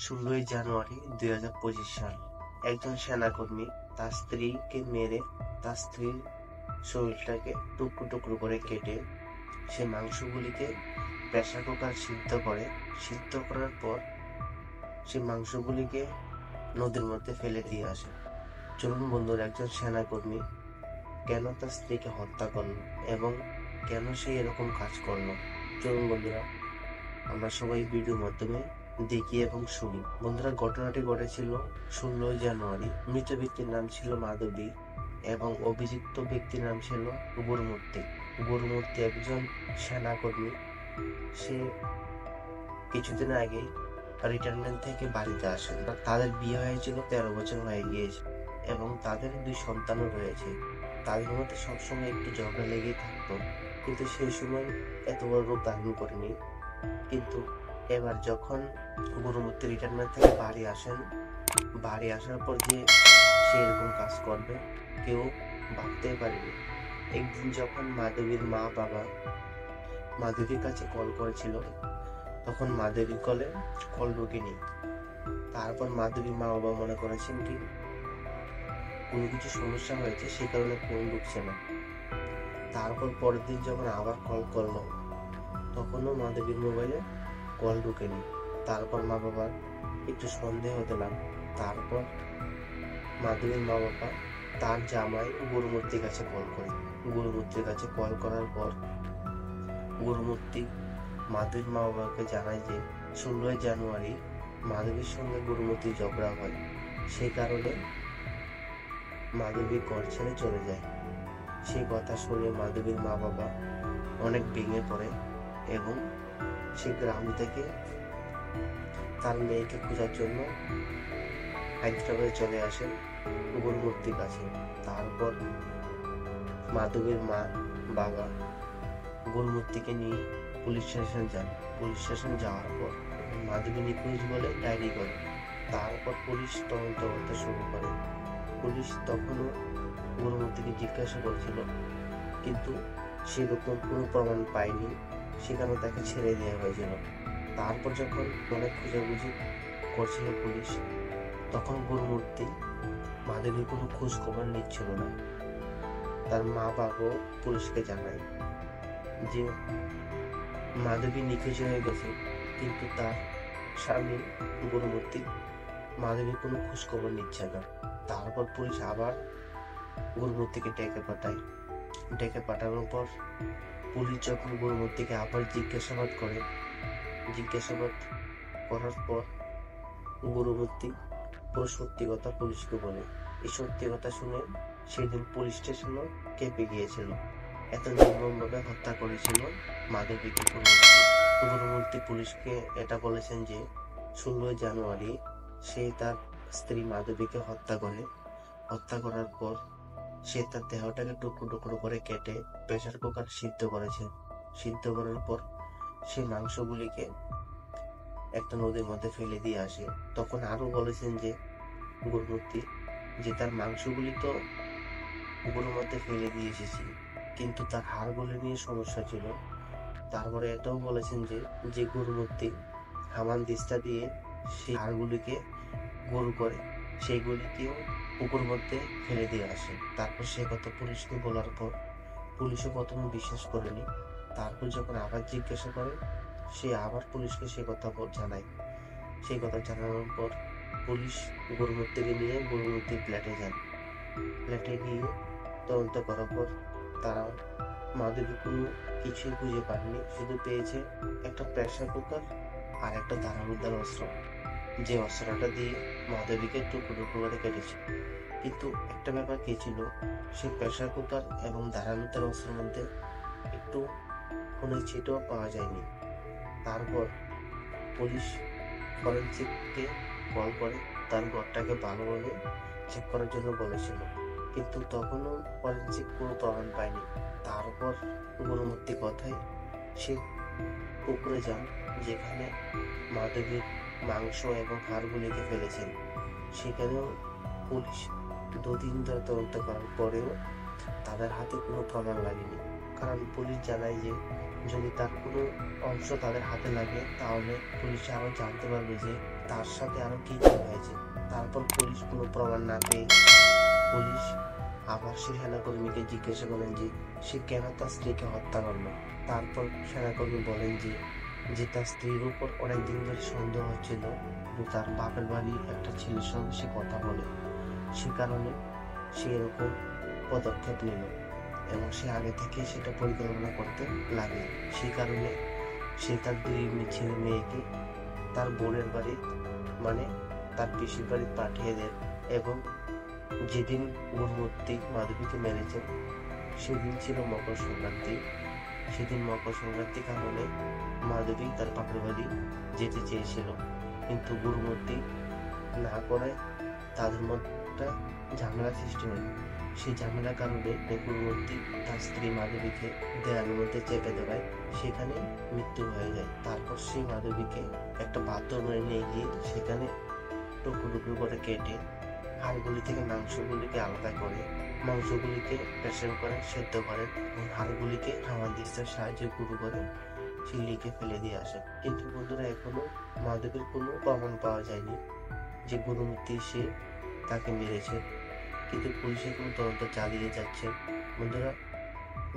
16ই জানুয়ারি 2025 সাল। একজন সেনাকর্মী তার স্ত্রীকে মেরে তার স্ত্রীর শরীরটাকে টুকরো টুকরো করে কেটে সে মাংসগুলিকে প্রেসার কুকার সিদ্ধ করার পর সে মাংসগুলিকে নদীর মধ্যে ফেলে দিয়ে আসে। চলুন বন্ধুরা, একজন সেনাকর্মী কেন তার স্ত্রীকে হত্যা করলো এবং কেন সে এরকম কাজ করলো, চলুন বন্ধুরা আমরা সবাই ভিডিওর মাধ্যমে দেখি এবং শুনি। বন্ধুরা, ঘটনাটি ঘটেছিল 16ই জানুয়ারি। মৃত ব্যক্তির নাম ছিল মাধবী এবং অভিযুক্ত ব্যক্তির নাম ছিল গুরুমূর্তি। গুরুমূর্তি একজন সেনাকর্মী। সে কিছুদিন আগেই রিটায়ারমেন্ট থেকে বাড়িতে আসেন। তাদের বিয়ে হয়েছিল, 13 বছর হয়ে গিয়েছে এবং তাদের 2 সন্তানও রয়েছে। তাদের মধ্যে সবসময় একটু ঝগড়া লেগেই থাকতো, কিন্তু সেই সময় এত বড় রূপ ধারণ করেনি। কিন্তু এবার যখন গুরুমূর্তি রিটায়ারমেন্ট থেকে বাড়ি আসার পর যে সে এরকম কাজ করবে কেউ ভাবতেই পারেনি। একদিন যখন মাধবীর মা বাবা মাধবীর কাছে কল করেছিল, তখন মাধবীর কল ঢোকেনি। তারপর মাধবীর মা বাবা মনে করেছেন কি কোনো কিছু সমস্যা হয়েছে, সে কারণে ফোন ঢুকছে না। তারপর পরের দিন যখন আবার কল করলো, তখনও মাধবীর মোবাইলে কল ঢুকেনি। তারপর মা বাবার একটু সন্দেহ হতে লাগলো। তারপর মাধবীর মা বাবা তার জামাই গুরুমূর্তির কাছে কল করে। গুরুমূর্তির কাছে কল করার পর গুরুমূর্তি মাধবীর মা বাবাকে জানায় যে 16ই জানুয়ারি মাধবীর সঙ্গে গুরুমূর্তির ঝগড়া হয়, সেই কারণে মাধবী ঘর ছেড়ে চলে যায়। সেই কথা শুনে মাধবীর মা বাবা অনেক ভেঙে পড়ে এবং সে গ্রাম থেকে তার মেয়েকে খোঁজার জন্য হায়দ্রাবাদে চলে আসেন গুরুমূর্তির কাছে। তারপর মাধবীর মা বাবা গুরুমূর্তিকে নিয়ে পুলিশ স্টেশন যান। পুলিশ স্টেশন যাওয়ার পর মাধবী নিখোঁজ বলে ডায়েরি করে। তারপর পুলিশ তদন্ত করতে শুরু করে। পুলিশ তখনও গুরুমূর্তিকে জিজ্ঞাসা করছিল, কিন্তু সেরকম কোনো প্রমাণ পায়নি, সেখানে তাকে ছেড়ে দেওয়া হয়েছিল। তারপর যখন অনেক খোঁজাখুঁজি করছিল পুলিশ, তখন গুরুমূর্তি মাধবীর কোনো খোঁজ খবর নিচ্ছিল না। তার মা বাবাও পুলিশকে জানায় যে মাধবী নিখোঁজ হয়ে গেছে, কিন্তু তার স্বামী গুরুমূর্তি মাধবীর কোনো খোঁজ খবর নিচ্ছে না। তারপর পুলিশ আবার গুরুমূর্তিকে ডেকে পাঠানোর পর পুলিশ যখন গুরুমূর্তিকে আবার জিজ্ঞাসাবাদ করার পর গুরুমূর্তি পুরো সত্যি কথা পুলিশকে বলে। এই সত্যি কথা শুনে সেদিন পুলিশ স্টেশনও কেঁপে গিয়েছিল। এত নির্মমভাবে হত্যা করেছিল মাধবীকে গুরুমূর্তি পুলিশকে এটা বলেছেন যে 16ই জানুয়ারি সে তার স্ত্রী মাধবীকে হত্যা করার পর সে তার দেহটাকে টুকরো টুকরো করে কেটে প্রেসার কুকার সিদ্ধ করার পর সে মাংসগুলিকে একটা নদীর মধ্যে ফেলে দিয়ে আসে। তখন আরো বলেছেন যে গুরুমূর্তি যে তার মাংসগুলি তো পুকুরের মধ্যে ফেলে দিয়ে এসেছি, কিন্তু তার হাড়গুলি নিয়ে সমস্যা ছিল। তারপরে এটাও বলেছেন যে গুরুমূর্তি হামান দিস্তা দিয়ে সেই হাড়গুলিকে গোল করে সেইগুলিকেও পুকুর মধ্যে ফেলে দিয়ে আসে। তারপর সে কথা পুলিশকে বলার পর পুলিশও প্রথমে বিশ্বাস করেনি। তারপর যখন আবার জিজ্ঞাসা করে, সে আবার পুলিশকে সে কথা জানায়। সেই কথা জানানোর পর পুলিশ গুরুমূর্তিকে নিয়ে গুরুমূর্তির ফ্ল্যাটে গিয়ে তদন্ত করার পর তারা মাধবী কোনো কিছুই খুঁজে পায়নি, শুধু পেয়েছে একটা প্রেসার কুকার আর একটা ধারালুদার অস্ত্র, যে অস্ত্রটা দিয়ে মাধবীকে টুকরো টুকরো করে কেটেছে। কিন্তু একটা ব্যাপার কি ছিল, সেই প্রেসার কুকার এবং ধারালুদার অস্ত্রের মধ্যে একটু খুনের ছিটও পাওয়া যায়নি। তারপর পুলিশ ফরেনসিককে কল করে তার ঘরটাকে ভালোভাবে চেক করার জন্য বলেছিল, কিন্তু তখনও ফরেনসিক কোনো প্রমাণ পায়নি। তারপর গুরুমূর্তি কথায় সে পুকুরে যান, যেখানে মাধবীর মাংস এবং হাড়গুলিকে ফেলেছেন। সেখানেও পুলিশ 2 দিন ধরে তদন্ত করার পরেও তাদের হাতে কোনো প্রমাণ লাগেনি। কারণ পুলিশ জানায় যে যদি তার কোনো অংশ তাদের হাতে লাগে, তাহলে পুলিশ আরো জানতে পারবে যে তার সাথে আরো কি কি হয়েছে। তারপর পুলিশ কোনো প্রমাণ না পেয়ে পুলিশ আবার সে সেনাকর্মীকে জিজ্ঞাসা করেন যে সে কেন তার স্ত্রীকে হত্যা করলো। তারপর সেনাকর্মী বলেন যে তার স্ত্রীর উপর অনেকদিন ধরে সন্দেহ হচ্ছিল, তার বাপের বাড়ির একটা ছেলের সঙ্গে সে কথা বলে, সে কারণে সে এরকম পদক্ষেপ নিল এবং সে আগে থেকে সেটা পরিকল্পনা করতে লাগে। সেই কারণে সে তার দুই ছেলে মেয়েকে তার বোনের বাড়ি মানে তার পিসির বাড়ি পাঠিয়ে দেন এবং যেদিন গুরুমূর্তি মাধবীকে মেরেছেন সেদিন ছিল মকর সংক্রান্তি। সেদিন মকর সংক্রান্তি কারণে মাধবী তার বাপের বাড়ি যেতে চেয়েছিল, কিন্তু গুরুমূর্তি না করে তাদের মধ্যে একটা ঝামেলা সৃষ্টি হয়। সেই ঝামেলার কারণে গুরুমূর্তি তার স্ত্রী মাধবীকে দেয়ালের মধ্যে চেপে ধরায়, সেখানে মৃত্যু হয়ে যায়। তারপর সেই মাধবীকে একটা বাথরুমে নিয়ে গিয়ে সেখানে টুকরো টুকরো করে কেটে হাড়গুলি থেকে মাংসগুলিকে আলাদা করে মাংসগুলিকে প্রেসার করে সেদ্ধ করেন এবং হাড়গুলিকে হামানদিস্তার সাহায্যে গুঁড়ো করে সে লিখে ফেলে দিয়ে আসে। কিন্তু বন্ধুরা এখনো মাধবীর কোনো প্রমাণ পাওয়া যায়নি যে গুরুমূর্তি সে তাকে মেরেছে, কিন্তু পুলিশ এখন তদন্ত চালিয়ে যাচ্ছে। বন্ধুরা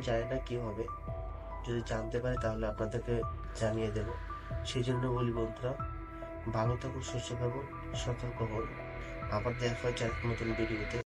জানি না কি হবে, যদি জানতে পারে তাহলে আপনাদেরকে জানিয়ে দেব। সেই জন্য বলি বন্ধুরা, ভালো থাকুন, সুস্থ থাকুন, সতর্ক হন। আবার দেখা হচ্ছে এক নতুন ভিডিওতে।